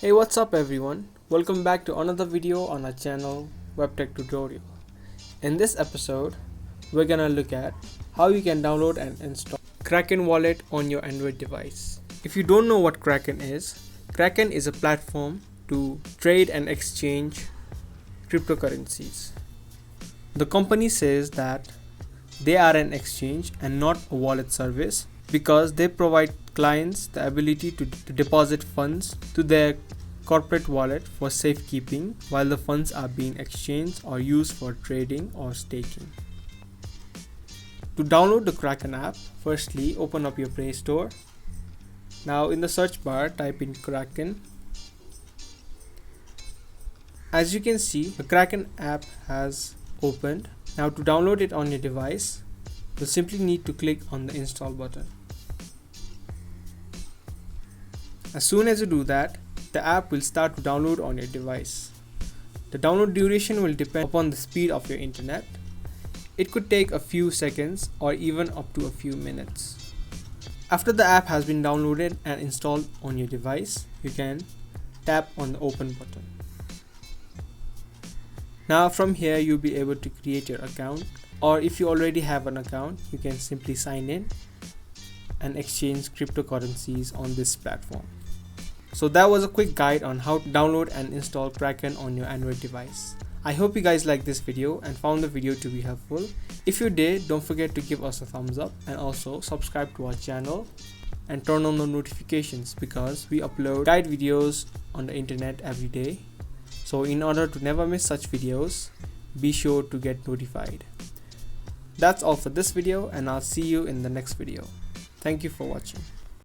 Hey, what's up everyone? Welcome back to another video on our channel Webtech Tutorial. In this episode, we're gonna look at how you can download and install Kraken wallet on your Android device. If you don't know what Kraken is a platform to trade and exchange cryptocurrencies. The company says that they are an exchange and not a wallet service because they provide clients the ability to deposit funds to their corporate wallet for safekeeping while the funds are being exchanged or used for trading or staking. To download the Kraken app, firstly open up your Play Store. Now in the search bar type in Kraken. As you can see, the Kraken app has opened. Now to download it on your device, you'll simply need to click on the install button. As soon as you do that, the app will start to download on your device. The download duration will depend upon the speed of your internet. It could take a few seconds or even up to a few minutes. After the app has been downloaded and installed on your device, you can tap on the open button. Now from here you'll be able to create your account, or if you already have an account, you can simply sign in and exchange cryptocurrencies on this platform. So that was a quick guide on how to download and install Kraken on your Android device. I hope you guys liked this video and found the video to be helpful. If you did, don't forget to give us a thumbs up and also subscribe to our channel and turn on the notifications because we upload guide videos on the internet every day. So in order to never miss such videos, be sure to get notified. That's all for this video and I'll see you in the next video. Thank you for watching.